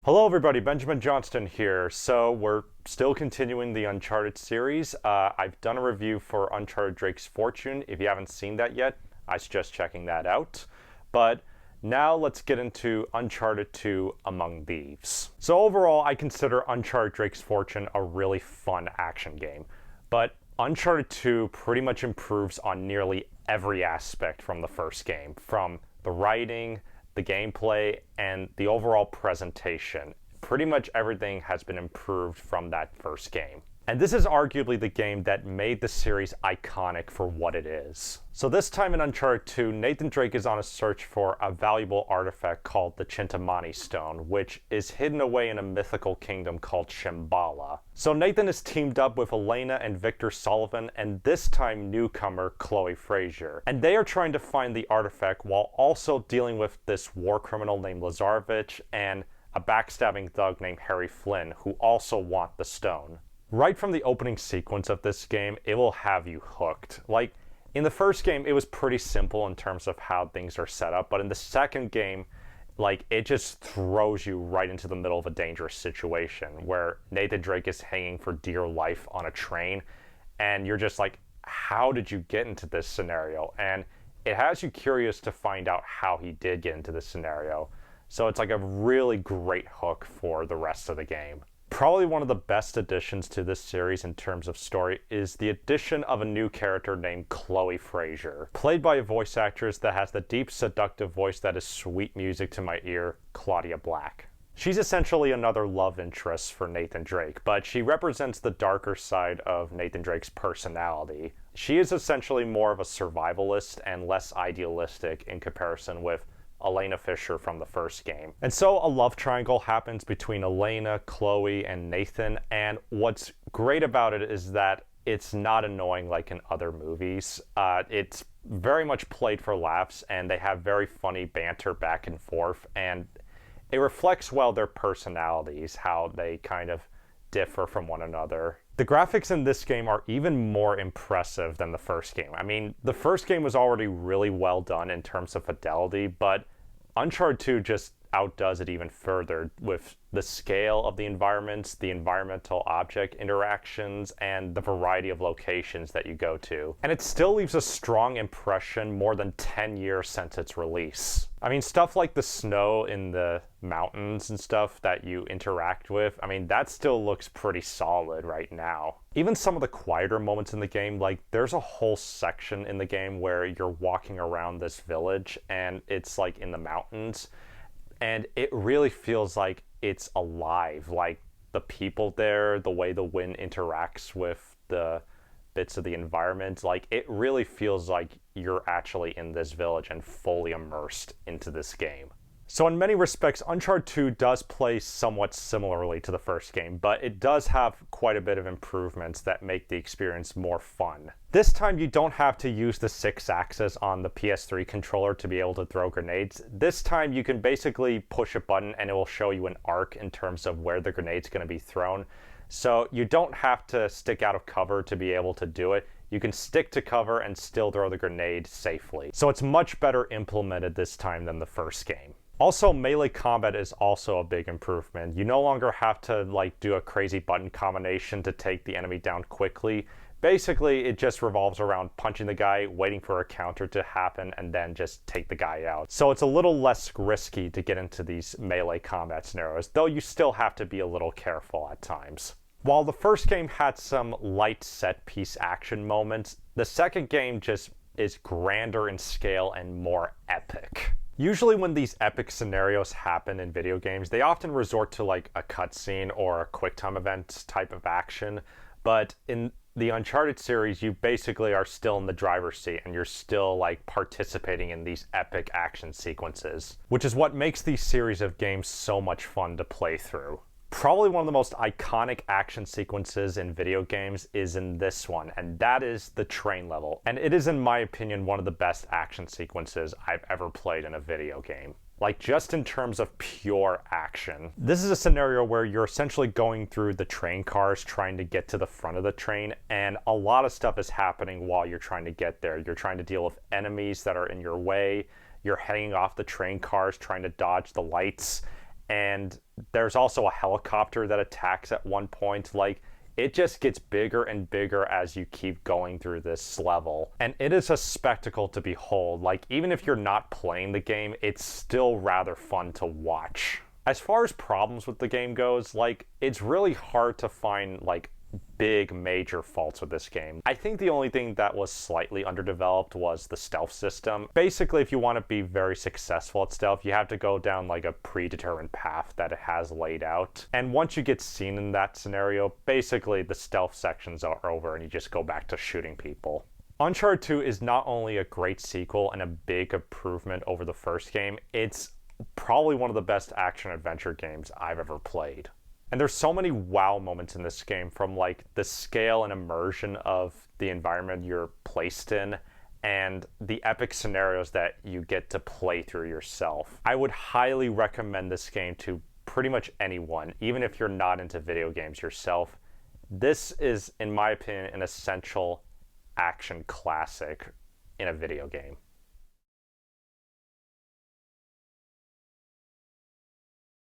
Hello everybody, Benjamin Johnston here. So we're still continuing the Uncharted series. I've done a review for Uncharted Drake's Fortune. If you haven't seen that yet, I suggest checking that out. But now let's get into Uncharted 2 Among Thieves. So overall, I consider Uncharted Drake's Fortune a really fun action game. But Uncharted 2 pretty much improves on nearly every aspect from the first game, from the writing, the gameplay, and the overall presentation. Pretty much everything has been improved from that first game. And this is arguably the game that made the series iconic for what it is. So this time in Uncharted 2, Nathan Drake is on a search for a valuable artifact called the Chintamani Stone, which is hidden away in a mythical kingdom called Shambhala. So Nathan is teamed up with Elena and Victor Sullivan, and this time newcomer Chloe Frazier. And they are trying to find the artifact while also dealing with this war criminal named Lazarevich and a backstabbing thug named Harry Flynn, who also want the stone. Right from the opening sequence of this game, it will have you hooked. Like, in the first game, it was pretty simple in terms of how things are set up, but in the second game, like, it just throws you right into the middle of a dangerous situation where Nathan Drake is hanging for dear life on a train, and you're just like, how did you get into this scenario? And it has you curious to find out how he did get into this scenario. So it's like a really great hook for the rest of the game. Probably one of the best additions to this series in terms of story is the addition of a new character named Chloe Frazier, played by a voice actress that has the deep, seductive voice that is sweet music to my ear, Claudia Black. She's essentially another love interest for Nathan Drake, but she represents the darker side of Nathan Drake's personality. She is essentially more of a survivalist and less idealistic in comparison with Elena Fisher from the first game. And so a love triangle happens between Elena, Chloe, and Nathan, and what's great about it is that it's not annoying like in other movies. It's very much played for laughs, and they have very funny banter back and forth, and it reflects well their personalities, how they kind of differ from one another. The graphics in this game are even more impressive than the first game. I mean, the first game was already really well done in terms of fidelity, but Uncharted 2 just outdoes it even further with the scale of the environments, the environmental object interactions, and the variety of locations that you go to. And it still leaves a strong impression more than 10 years since its release. I mean, stuff like the snow in the mountains and stuff that you interact with, I mean, that still looks pretty solid right now. Even some of the quieter moments in the game, like there's a whole section in the game where you're walking around this village and it's like in the mountains, and it really feels like it's alive. Like the people there, the way the wind interacts with the bits of the environment, like it really feels like you're actually in this village and fully immersed into this game. So in many respects, Uncharted 2 does play somewhat similarly to the first game, but it does have quite a bit of improvements that make the experience more fun. This time you don't have to use the 6-axis on the PS3 controller to be able to throw grenades. This time you can basically push a button and it will show you an arc in terms of where the grenade's going to be thrown. So you don't have to stick out of cover to be able to do it. You can stick to cover and still throw the grenade safely. So it's much better implemented this time than the first game. Also, melee combat is also a big improvement. You no longer have to do a crazy button combination to take the enemy down quickly. Basically, it just revolves around punching the guy, waiting for a counter to happen, and then just take the guy out. So it's a little less risky to get into these melee combat scenarios, though you still have to be a little careful at times. While the first game had some light set-piece action moments, the second game just is grander in scale and more epic. Usually when these epic scenarios happen in video games, they often resort to like a cutscene or a QuickTime event type of action, but in the Uncharted series, you basically are still in the driver's seat and you're still like participating in these epic action sequences, which is what makes these series of games so much fun to play through. Probably one of the most iconic action sequences in video games is in this one, and that is the train level. And it is, in my opinion, one of the best action sequences I've ever played in a video game. Like, just in terms of pure action. This is a scenario where you're essentially going through the train cars trying to get to the front of the train, and a lot of stuff is happening while you're trying to get there. You're trying to deal with enemies that are in your way. You're heading off the train cars trying to dodge the lights. And there's also a helicopter that attacks at one point. Like, it just gets bigger and bigger as you keep going through this level. And it is a spectacle to behold. Like, even if you're not playing the game, it's still rather fun to watch. As far as problems with the game goes, like, it's really hard to find, like, big major faults with this game. I think the only thing that was slightly underdeveloped was the stealth system. Basically, if you want to be very successful at stealth, you have to go down like a predetermined path that it has laid out. And once you get seen in that scenario, basically the stealth sections are over and you just go back to shooting people. Uncharted 2 is not only a great sequel and a big improvement over the first game, it's probably one of the best action-adventure games I've ever played. And there's so many wow moments in this game, from like the scale and immersion of the environment you're placed in and the epic scenarios that you get to play through yourself. I would highly recommend this game to pretty much anyone, even if you're not into video games yourself. This is, in my opinion, an essential action classic in a video game.